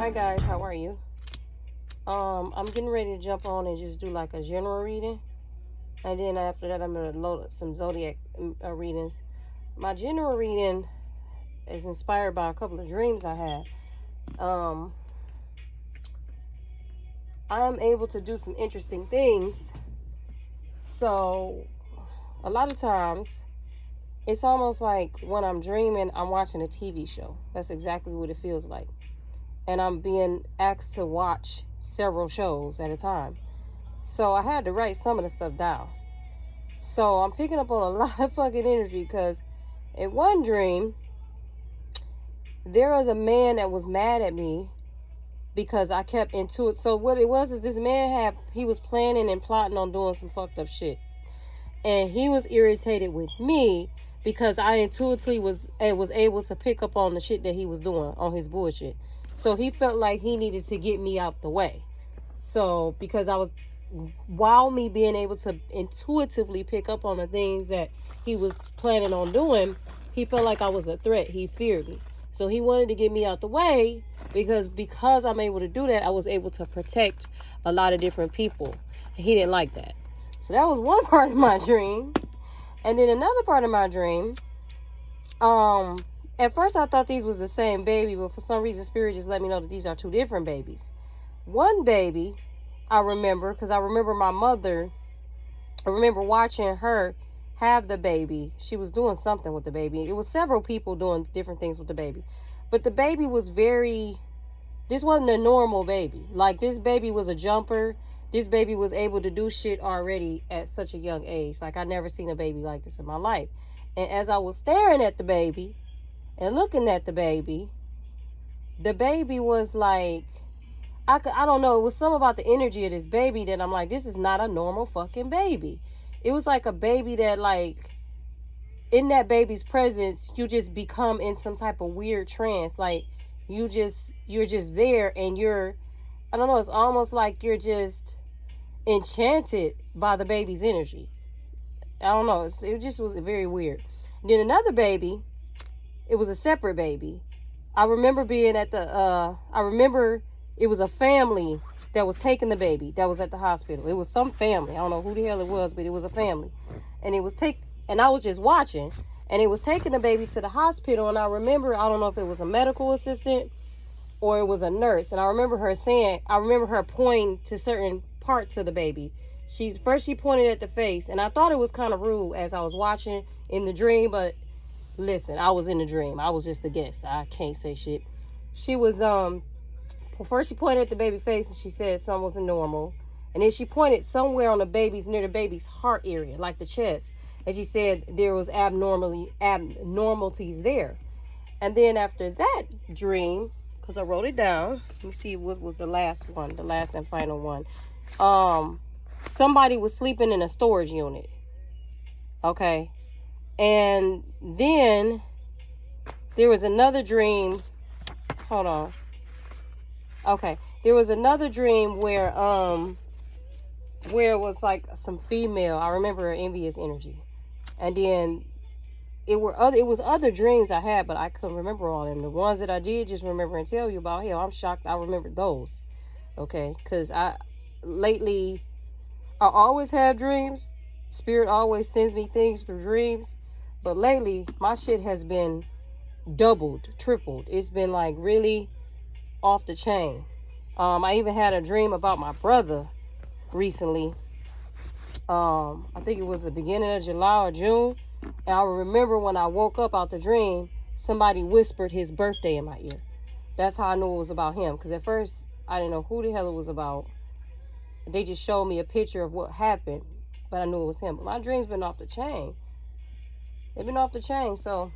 Hi guys, how are you? I'm getting ready to jump on and just do like a general reading, and then after that I'm gonna load up some zodiac readings. My general reading is inspired by a couple of dreams I had. I'm able to do some interesting things, so a lot of times it's almost like when I'm dreaming I'm watching a TV show. That's exactly what it feels like. And I'm being asked to watch several shows at a time. So I had to write some of the stuff down. So I'm picking up on a lot of fucking energy because in one dream, there was a man that was mad at me because I kept into it. So what it was is this man he was planning and plotting on doing some fucked up shit. And he was irritated with me because I intuitively was able to pick up on the shit that he was doing, on his bullshit. So he felt like he needed to get me out the way. So because while me being able to intuitively pick up on the things that he was planning on doing, he felt like I was a threat. He feared me. So he wanted to get me out the way because I'm able to do that, I was able to protect a lot of different people. He didn't like that. So that was one part of my dream. And then another part of my dream, at first I thought these was the same baby, but for some reason Spirit just let me know that these are two different babies. One baby I remember, because I remember my mother, I remember watching her have the baby. She was doing something with the baby. It was several people doing different things with the baby. But the baby was this wasn't a normal baby. Like, this baby was a jumper. This baby was able to do shit already at such a young age. Like, I never seen a baby like this in my life. And as I was staring at the baby and looking at the baby was like, I don't know, it was something about the energy of this baby that I'm like, this is not a normal fucking baby. It was like a baby that, like, in that baby's presence, you just become in some type of weird trance. Like, you're just there, and I don't know, it's almost like you're just enchanted by the baby's energy. I don't know, it just was very weird. Then another baby, it was a separate baby. I remember being at it was a family that was taking the baby that was at the hospital. It was some family. I don't know who the hell it was, but it was a family. And and I was just watching, and it was taking the baby to the hospital. And I remember, I don't know if it was a medical assistant or it was a nurse. And I remember her pointing to certain parts of the baby. She pointed at the face, and I thought it was kind of rude as I was watching in the dream, but listen, I was in the dream. I was just a guest. I can't say shit. She was, first she pointed at the baby face and she said something wasn't normal. And then she pointed somewhere on near the baby's heart area, like the chest. And she said there was abnormalities there. And then after that dream, because I wrote it down, let me see what was the last and final one. Somebody was sleeping in a storage unit. Okay. And then there was another dream. Hold on. Okay. There was another dream where it was like some female. I remember her envious energy. And then it was other dreams I had, but I couldn't remember all of them. The ones that I did just remember and tell you about, hell, I'm shocked I remember those. Okay? Because lately I always have dreams. Spirit always sends me things through dreams. But lately, my shit has been doubled, tripled. It's been like really off the chain. I even had a dream about my brother recently. I think it was the beginning of July or June. And I remember when I woke up out the dream, somebody whispered his birthday in my ear. That's how I knew it was about him. Because at first, I didn't know who the hell it was about. They just showed me a picture of what happened. But I knew it was him. But my dreams been off the chain. They've been off the chain. So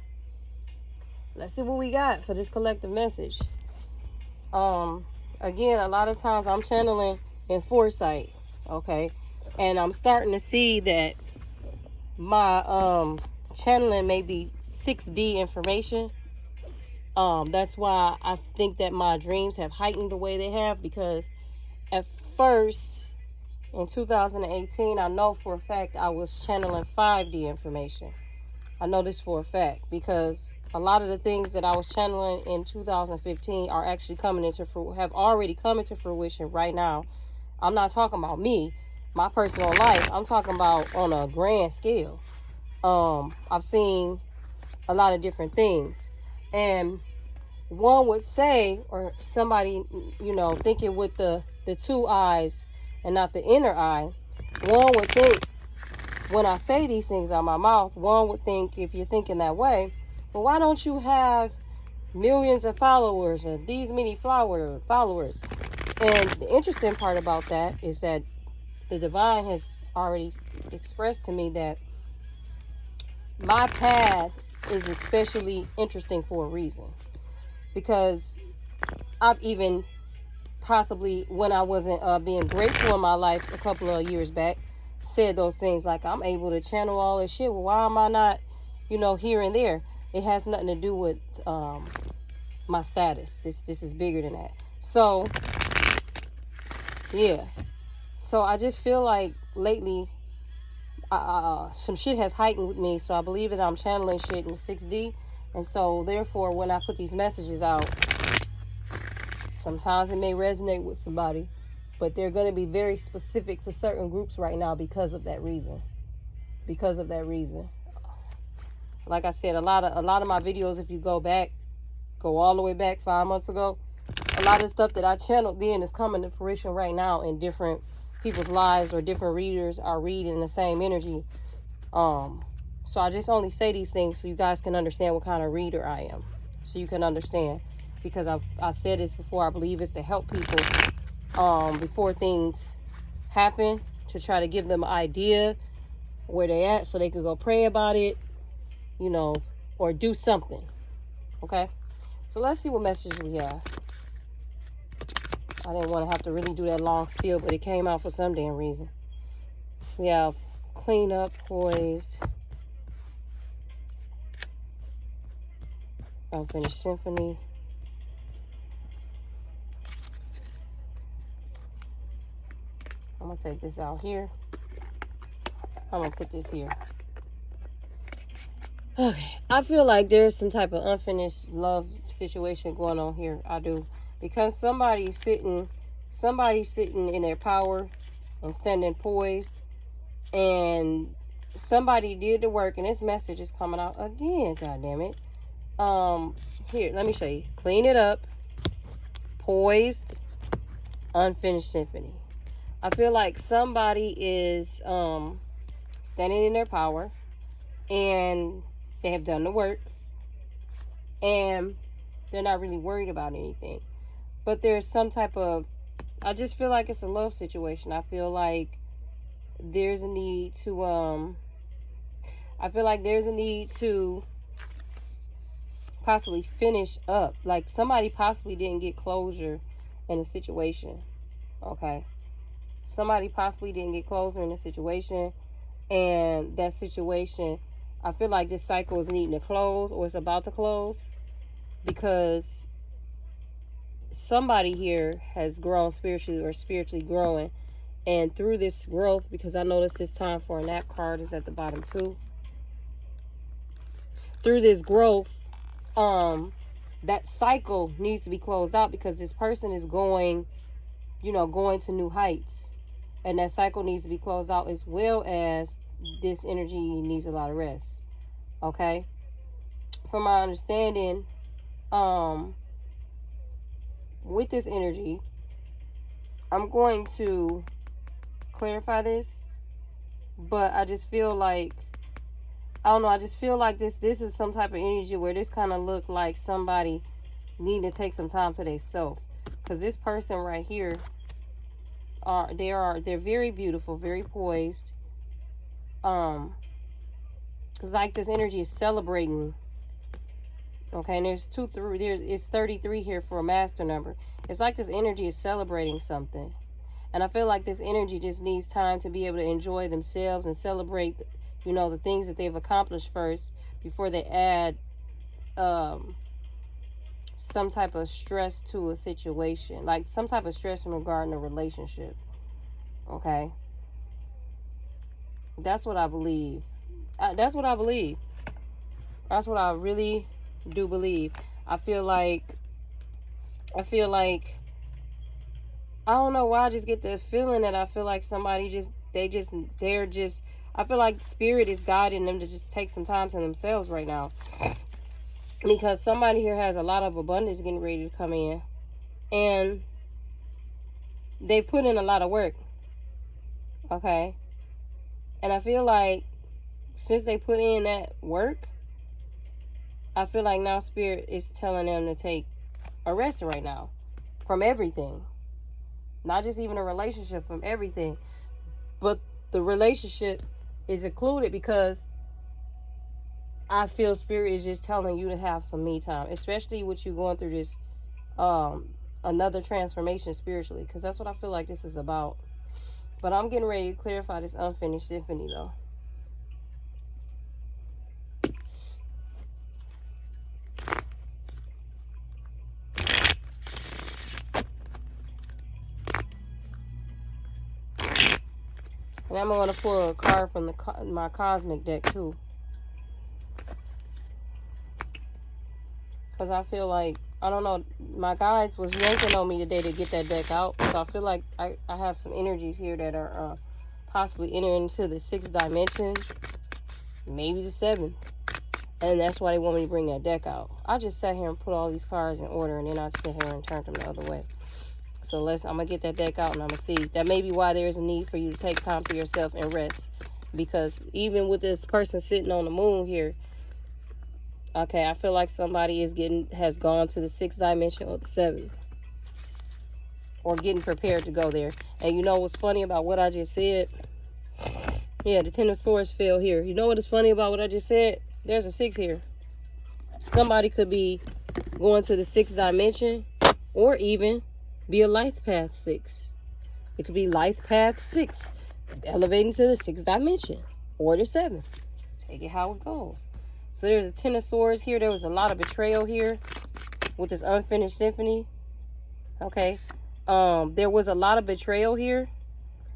let's see what we got for this collective message. Again, a lot of times I'm channeling in foresight. Okay. And I'm starting to see that my channeling may be 6D information. That's why I think that my dreams have heightened the way they have, because at first in 2018, I know for a fact I was channeling 5D information. I know this for a fact because a lot of the things that I was channeling in 2015 are actually have already come into fruition right now. I'm not talking about me, my personal life. I'm talking about on a grand scale. I've seen a lot of different things. And one would say, or somebody, thinking with the two eyes and not the inner eye, one would think when I say these things out my mouth, one would think, if you're thinking that way, well, why don't you have millions of followers or these many followers? And the interesting part about that is that the divine has already expressed to me that my path is especially interesting for a reason. Because I've even possibly, when I wasn't being grateful in my life a couple of years back, said those things like, I'm able to channel all this shit. Well, why am I not, here and there? It has nothing to do with my status. This is bigger than that. So, yeah. So I just feel like lately, some shit has heightened with me. So I believe that I'm channeling shit in 6D. And so, therefore, when I put these messages out, sometimes it may resonate with somebody, but they're going to be very specific to certain groups right now because of that reason. Because of that reason. Like I said, a lot of my videos, if you go all the way back 5 months ago, a lot of stuff that I channeled then is coming to fruition right now in different people's lives, or different readers are reading the same energy. So I just only say these things so you guys can understand what kind of reader I am. So you can understand. Because I said this before, I believe it's to help people before things happen, to try to give them an idea where they at so they could go pray about it, or do something. Okay? So let's see what messages we have. I didn't want to have to really do that long spiel, but it came out for some damn reason. We have clean up, poised, unfinished symphony, I'm going to take this out here. I'm going to put this here. Okay. I feel like there's some type of unfinished love situation going on here. I do. Because somebody's sitting in their power and standing poised. And somebody did the work. And this message is coming out again. God damn it. Here, let me show you. Clean it up. Poised. Unfinished symphony. I feel like somebody is standing in their power, and they have done the work, and they're not really worried about anything. But there's some type of, I just feel like it's a love situation. I feel like there's a need to, possibly finish up. Like somebody possibly didn't get closure in a situation. Okay. Somebody possibly didn't get closure in a situation, and that situation, I feel like this cycle is needing to close, or it's about to close, because somebody here has grown spiritually, or spiritually growing, and through this growth, because I noticed this time for a nap card is at the bottom too. Through this growth, that cycle needs to be closed out, because this person is going to new heights. And that cycle needs to be closed out, as well as this energy needs a lot of rest. Okay? From my understanding, with this energy, I'm going to clarify this, but I just feel like, I don't know, I just feel like this is some type of energy where this kind of look like somebody needing to take some time to themselves. Because this person right here, they're very beautiful, very poised. It's like this energy is celebrating. Okay, and it's 33 here for a master number. It's like this energy is celebrating something. And I feel like this energy just needs time to be able to enjoy themselves and celebrate, the things that they've accomplished first, before they add some type of stress to a situation, like some type of stress regarding a relationship. Okay, that's what I believe. That's what I really do believe. I feel like I don't know why I just get the feeling that I feel like somebody they're just I feel like spirit is guiding them to just take some time to themselves right now. Because somebody here has a lot of abundance getting ready to come in. And they put in a lot of work. Okay? And I feel like since they put in that work, I feel like now spirit is telling them to take a rest right now from everything. Not just even a relationship, from everything. But the relationship is included because I feel spirit is just telling you to have some me time, especially with you going through this another transformation spiritually, because that's what I feel like this is about. But I'm getting ready to clarify this unfinished symphony though. And I'm going to pull a card from my Cosmic deck too. Because I feel like, I don't know, my guides was yanking on me today to get that deck out. So I feel like I have some energies here that are possibly entering into the 6th dimension. Maybe the 7th. And that's why they want me to bring that deck out. I just sat here and put all these cards in order. And then I sit here and turned them the other way. So I'm going to get that deck out and I'm going to see. That may be why there's a need for you to take time for yourself and rest. Because even with this person sitting on the moon here, okay, I feel like somebody has gone to the 6th dimension or the 7th. Or getting prepared to go there. And you know what's funny about what I just said? Yeah, the 10 of Swords fell here. You know what is funny about what I just said? There's a 6 here. Somebody could be going to the 6th dimension or even be a life path 6. It could be life path 6, elevating to the 6th dimension or the 7th. Take it how it goes. So there's a 10 of Swords here. There was a lot of betrayal here with this unfinished symphony. Okay. There was a lot of betrayal here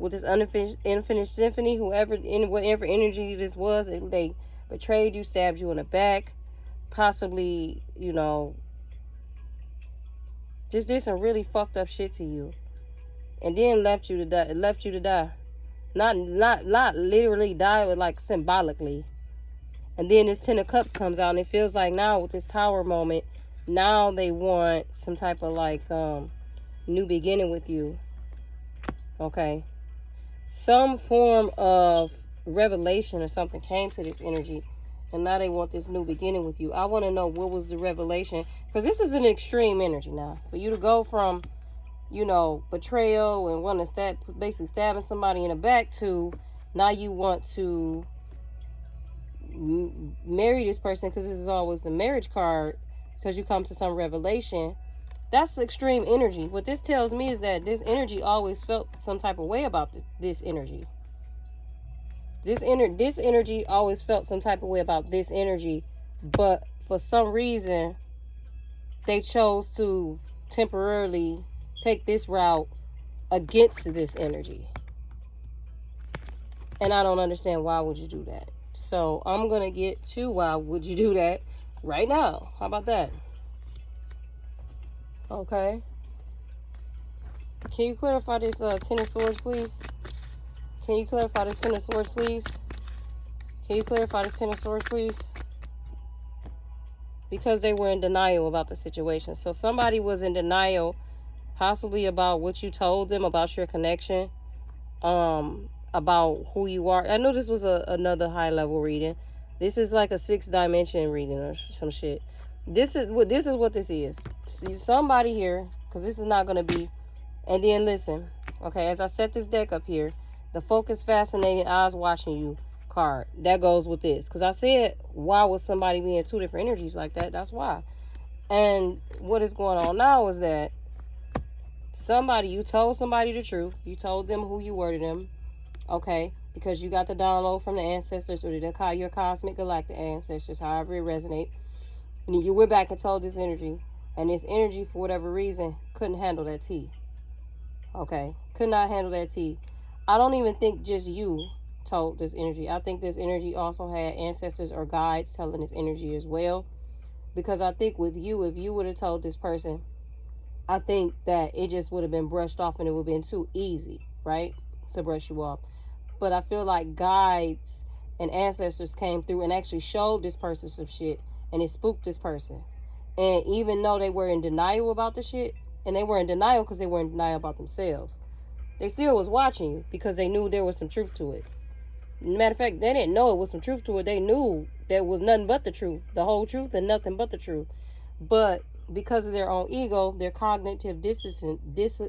with this unfinished symphony. Whatever energy this was, they betrayed you, stabbed you in the back, possibly, you know, just did some really fucked up shit to you, and then left you to die. Not literally die, but like symbolically. And then this 10 of Cups comes out, and it feels like now with this Tower moment, now they want some type of like new beginning with you. Okay. Some form of revelation or something came to this energy, and now they want this new beginning with you. I want to know what was the revelation, because this is an extreme energy now. For you to go from, you know, betrayal and wanting to basically stabbing somebody in the back to now you want to marry this person, because this is always a marriage card, because you come to some revelation. That's extreme energy. What this tells me is that this energy always felt some type of way about this energy. This energy always felt some type of way about this energy, but for some reason they chose to temporarily take this route against this energy. And I don't understand, why would you do that? So I'm going to get to why would you do that right now. How about that? Okay. Can you clarify this 10 of Swords, please? Can you clarify this 10 of Swords, please? Can you clarify this 10 of Swords, please? Because they were in denial about the situation. So somebody was in denial, possibly about what you told them about your connection, about who you are. I know this was another high level reading. This is like a 6th dimension reading or some shit. This is what this is. See, somebody here, because this is not going to be. And then listen, okay, as I set this deck up here, the focus, fascinating, eyes watching you card, that goes with this. Because I said, why would somebody be in 2 different energies like that? That's why. And what is going on now is that you told somebody the truth. You told them who you were to them. Okay, because you got the download from the ancestors, or your cosmic galactic ancestors, however it resonates. And you went back and told this energy, and this energy, for whatever reason, couldn't handle that tea. Okay, could not handle that tea. I don't even think just you, told this energy. I think this energy also had ancestors or guides telling this energy as well. Because I think with you, if you would have told this person, I think that it just would have been brushed off and it would have been too easy, right? To brush you off. But I feel like guides and ancestors came through and actually showed this person some shit, and it spooked this person. And even though they were in denial about the shit, and they were in denial because they were in denial about themselves, they still was watching you because they knew there was some truth to it. Matter of fact, they didn't know it was some truth to it. They knew there was nothing but the truth, the whole truth and nothing but the truth. But because of their own ego, their cognitive dissonance, is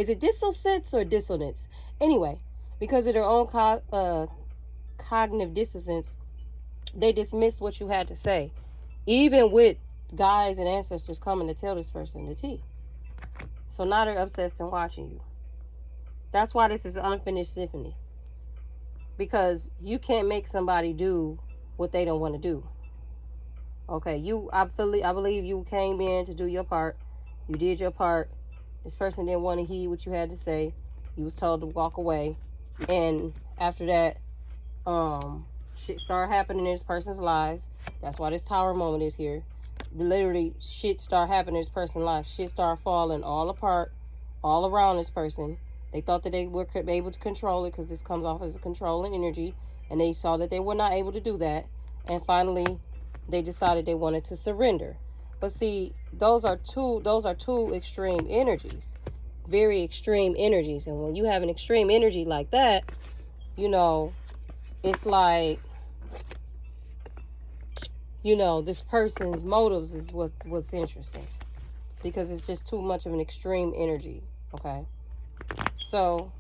it dissonance or dissonance? Anyway, because of their own cognitive dissonance, they dismissed what you had to say, even with guides and ancestors coming to tell this person the tea. So now they're obsessed and watching you. That's why this is an unfinished symphony. Because you can't make somebody do what they don't want to do. Okay, I believe you came in to do your part. You did your part. This person didn't want to hear what you had to say. You was told to walk away. And after that, shit started happening in this person's lives. That's why this tower moment is here. Literally, shit started happening in this person's life. Shit started falling all apart, all around this person. They thought that they were able to control it because this comes off as a controlling energy. And they saw that they were not able to do that. And finally, they decided they wanted to surrender. But see, those are two extreme energies. Very extreme energies. And when you have an extreme energy like that, you know, it's like, you know, this person's motives is what's interesting. Because it's just too much of an extreme energy. Okay? So,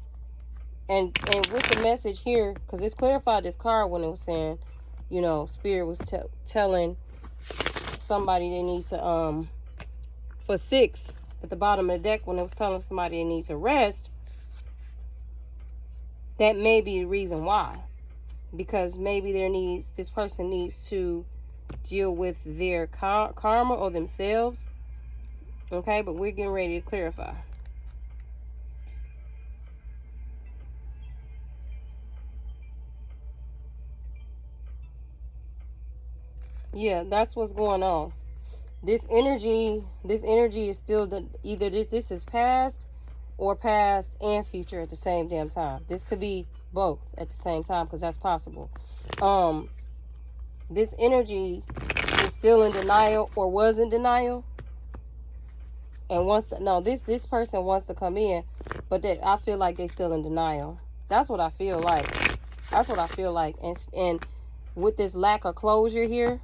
and with the message here, because it's clarified this card when it was saying, you know, Spirit was telling somebody they need to, for 6 at the bottom of the deck, when it was telling somebody they need to rest, that may be the reason why. Because maybe this person needs to deal with their karma or themselves. Okay, but we're getting ready to clarify. Yeah, that's what's going on. This energy is still either this is past or past and future at the same damn time. This could be both at the same time because that's possible. This energy is still in denial or was in denial and wants to this person wants to come in, but I feel like they still in denial. That's what I feel like. And with this lack of closure here,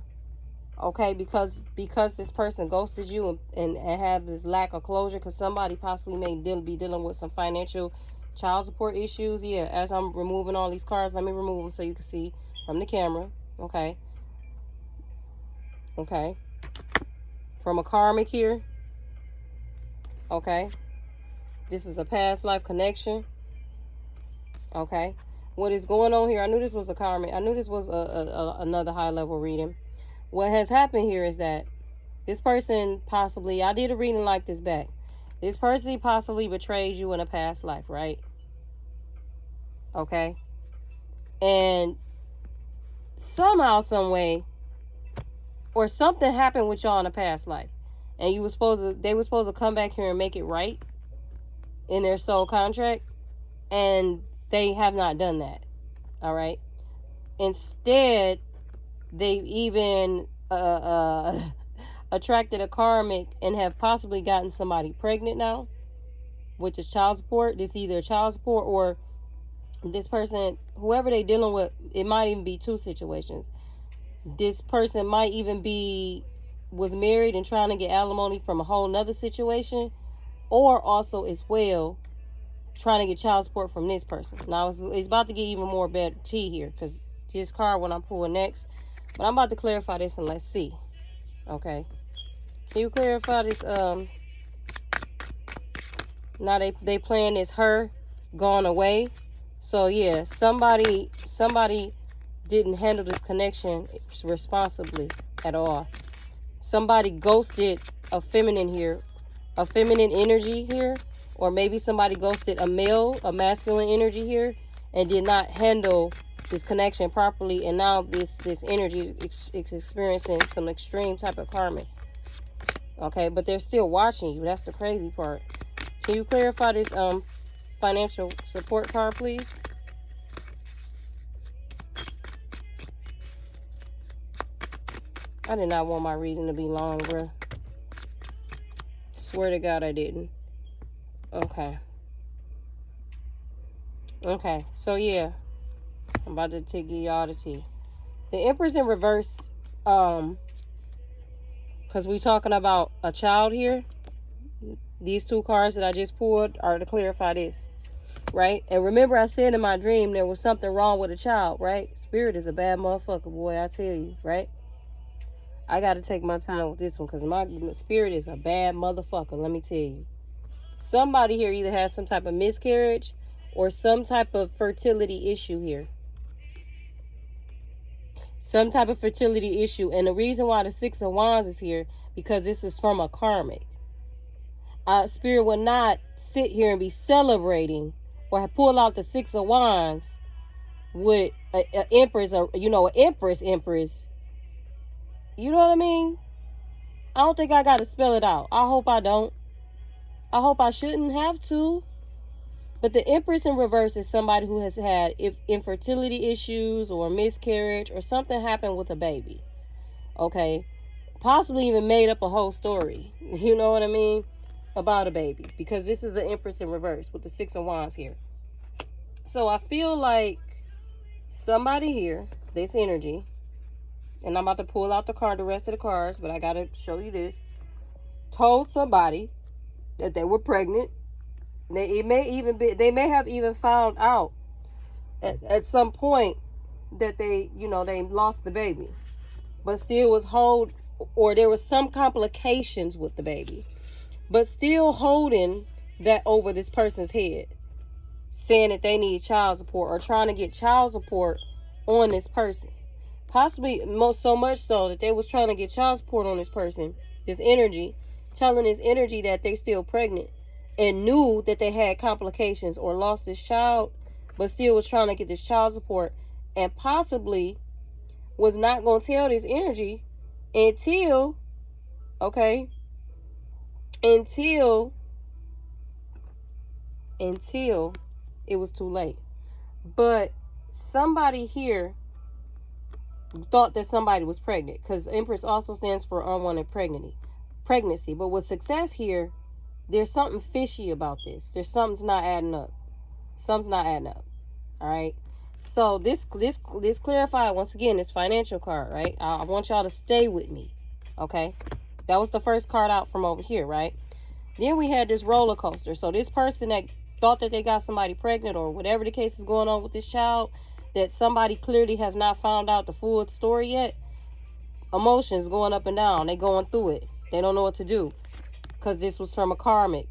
okay, because this person ghosted you and have this lack of closure because somebody possibly may be dealing with some financial child support issues. Yeah, as I'm removing all these cards, let me remove them so you can see from the camera. Okay. From a karmic here. Okay. This is a past life connection. Okay. What is going on here? I knew this was a karmic. I knew this was another high level reading. What has happened here is that this person possibly, I did a reading like this back. This person possibly betrayed you in a past life, right? Okay. And somehow, some way, or something happened with y'all in a past life. And they were supposed to come back here and make it right in their soul contract. And they have not done that. All right. Instead, they've even attracted a karmic and have possibly gotten somebody pregnant now, which is child support. This is either child support or this person, whoever they're dealing with, it might even be 2 situations. This person might even was married and trying to get alimony from a whole nother situation, or also as well trying to get child support from this person. Now it's about to get even more better tea here because this card when I'm pulling next. But I'm about to clarify this and let's see. Okay. Can you clarify this? Now they playing this her gone away. So yeah, somebody didn't handle this connection responsibly at all. Somebody ghosted a feminine energy here, Or maybe somebody ghosted a male, a masculine energy here, and did not handle this connection properly, and now this energy is experiencing some extreme type of karma. Okay, but they're still watching you. That's the crazy part. Can you clarify this financial support card, please? I did not want my reading to be long, bruh. Swear to God I didn't. Okay. Okay, so yeah. I'm about to give y'all the tea. The Empress in reverse, because we talking about a child here. These two cards that I just pulled are to clarify this, right? And remember I said in my dream there was something wrong with a child, right? Spirit is a bad motherfucker, boy, I tell you, right? I got to take my time with this one because my spirit is a bad motherfucker, let me tell you. Somebody here either has some type of miscarriage or some type of fertility issue here. Some type of fertility issue. And the reason why the Six of Wands is here, because this is from a karmic. Spirit will not sit here and be celebrating or pull out the Six of Wands with an empress, or, you know, an empress. You know what I mean? I don't think I got to spell it out. I hope I don't. I hope I shouldn't have to. But the Empress in reverse is somebody who has had infertility issues or miscarriage or something happened with a baby. Okay? Possibly even made up a whole story. You know what I mean? About a baby. Because this is the Empress in reverse with the Six of Wands here. So I feel like somebody here, this energy, and I'm about to pull out the rest of the cards, but I got to show you this, told somebody that they were pregnant. They may have even found out at some point that they lost the baby, but still was or there was some complications with the baby, but still holding that over this person's head, saying that they need child support or trying to get child support on this person. Possibly so much so that they was trying to get child support on this person, this energy, telling this energy that they still pregnant and knew that they had complications or lost this child, but still was trying to get this child support, and possibly was not going to tell this energy until it was too late. But somebody here thought that somebody was pregnant, because Empress also stands for unwanted pregnancy. But with success here, there's something fishy about this. Something's not adding up. All right. So this clarified once again, this financial card, right? I want y'all to stay with me. Okay. That was the first card out from over here, right? Then we had this roller coaster. So this person that thought that they got somebody pregnant or whatever the case is going on with this child, that somebody clearly has not found out the full story yet. Emotions going up and down. They going through it. They don't know what to do. Because this was from a karmic.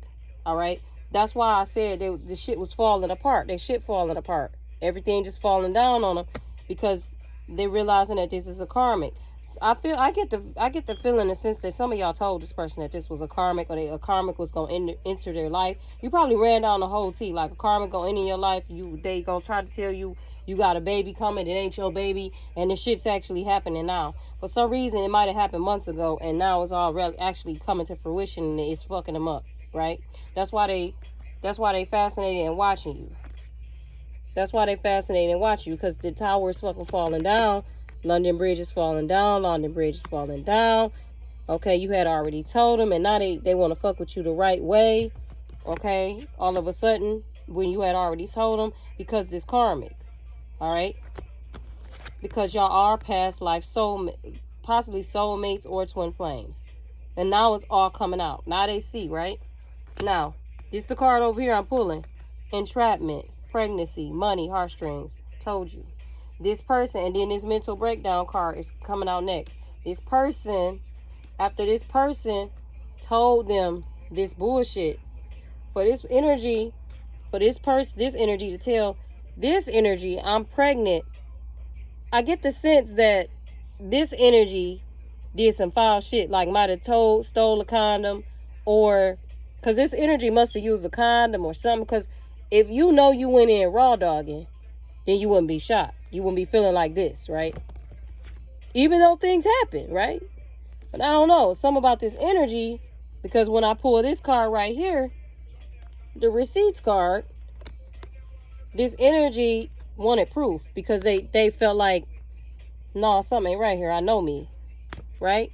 All right. That's why I said the shit was falling apart. Their shit falling apart. Everything just falling down on them because they're realizing that this is a karmic. I get the feeling, in the sense that some of y'all told this person that this was a karmic, or a karmic was gonna enter their life. You probably ran down the whole tea, like a karmic gonna enter your life. They gonna try to tell you got a baby coming. It ain't your baby, and this shit's actually happening now. For some reason, it might have happened months ago, and now it's all actually coming to fruition, and it's fucking them up, right? That's why they fascinated in watching you. That's why they fascinated in watching you, because the tower is fucking falling down. London Bridge is falling down. Okay, you had already told them, and now they want to fuck with you the right way. Okay, all of a sudden, when you had already told them, because this karmic. All right, because y'all are past life possibly soulmates or twin flames, and now it's all coming out. Now they see, right? Now, this the card over here I'm pulling: entrapment, pregnancy, money, heartstrings. Told you. This person, and then this mental breakdown card is coming out next. This person, after this person told them this bullshit, for this energy to tell this energy, I'm pregnant. I get the sense that this energy did some foul shit, like might have stole a condom, or Because this energy must have used a condom or something. Because if you know you went in raw dogging, then you wouldn't be shocked. You wouldn't be feeling like this, right? Even though things happen, right? But I don't know. Something about this energy. Because when I pull this card right here, the receipts card, this energy wanted proof. Because they felt like, no, something ain't right here. I know me. Right?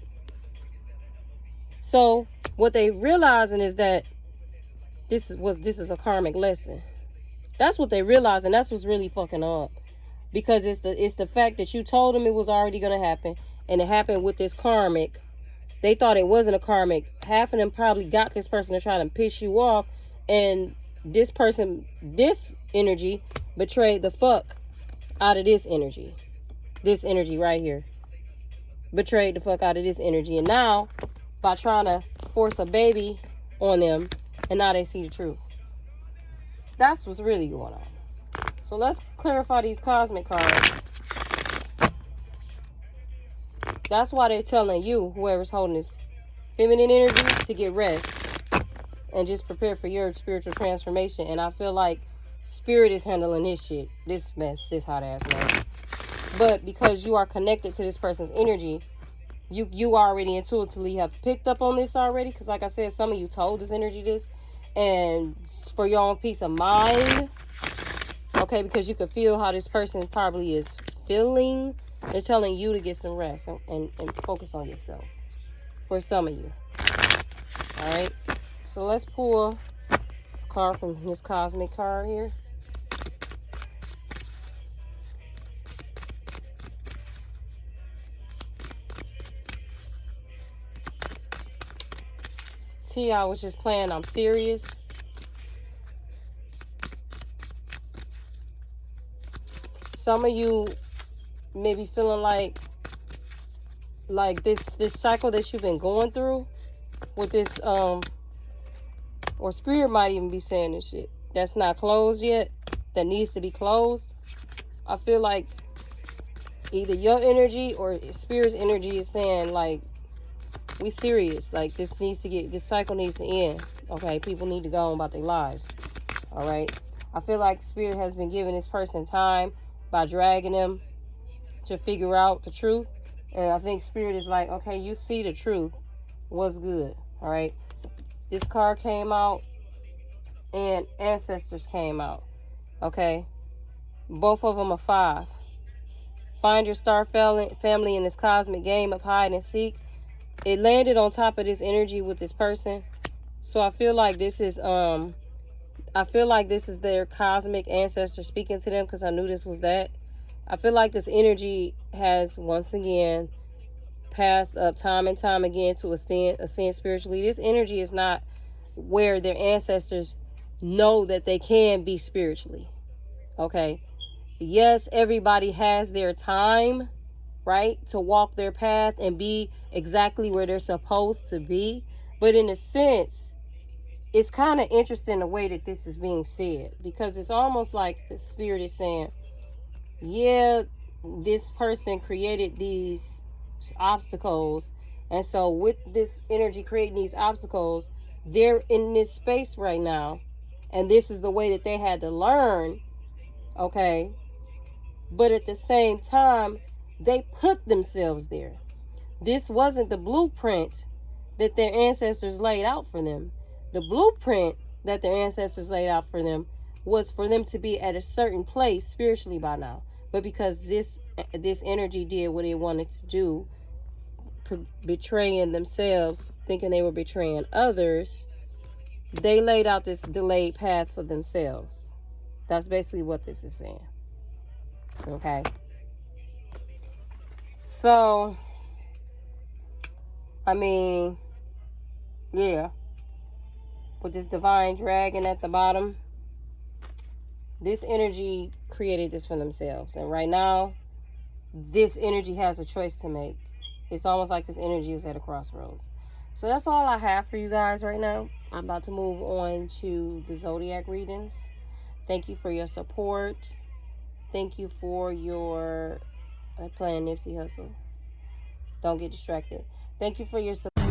So what they realizing is that this is a karmic lesson. That's what they realize, and that's what's really fucking up. Because it's the fact that you told them it was already gonna happen, and it happened with this karmic. They thought it wasn't a karmic. Half of them probably got this person to try to piss you off, and this energy betrayed the fuck out of this energy. This energy right here betrayed the fuck out of this energy, and now by trying to force a baby on them, and now they see the truth. That's what's really going on. So let's clarify these cosmic cards. That's why they're telling you, whoever's holding this feminine energy, to get rest and just prepare for your spiritual transformation. And I feel like spirit is handling this shit, this mess, this hot ass mess. But because you are connected to this person's energy, you already intuitively have picked up on this already. Because like I said, some of you told this energy this. And for your own peace of mind, okay, because you can feel how this person probably is feeling, they're telling you to get some rest and focus on yourself. For some of you. All right. So let's pull a card from this cosmic card here. I was just playing. I'm serious. Some of you may be feeling like this cycle that you've been going through with this or spirit might even be saying this shit that's not closed yet, that needs to be closed. I feel like either your energy or spirit's energy is saying like, we serious, like this cycle needs to end. Okay, people need to go on about their lives. All right, I feel like spirit has been giving this person time by dragging them to figure out the truth. And I think spirit is like, okay, you see the truth, what's good. All right, this card came out and ancestors came out. Okay, both of them are 5. Find your star family in this cosmic game of hide and seek. It landed on top of this energy with this person. So I feel like this is their cosmic ancestor speaking to them, because I knew this was that. I feel like this energy has once again passed up time and time again to ascend spiritually. This energy is not where their ancestors know that they can be spiritually. Okay. Yes, everybody has their time, right, to walk their path and be exactly where they're supposed to be. But in a sense, it's kind of interesting the way that this is being said, because it's almost like the spirit is saying, yeah, this person created these obstacles, and so with this energy creating these obstacles, they're in this space right now, and this is the way that they had to learn. Okay, but at the same time, they put themselves there. This wasn't the blueprint that their ancestors laid out for them. The blueprint that their ancestors laid out for them was for them to be at a certain place spiritually by now. But because this energy did what it wanted to do, betraying themselves, thinking they were betraying others, they laid out this delayed path for themselves. That's basically what this is saying. Okay. So, I mean, yeah. With this divine dragon at the bottom, this energy created this for themselves. And right now, this energy has a choice to make. It's almost like this energy is at a crossroads. So that's all I have for you guys right now. I'm about to move on to the zodiac readings. Thank you for your support. Thank you for your playing Nipsey Hussle. Don't get distracted. Thank you for your support.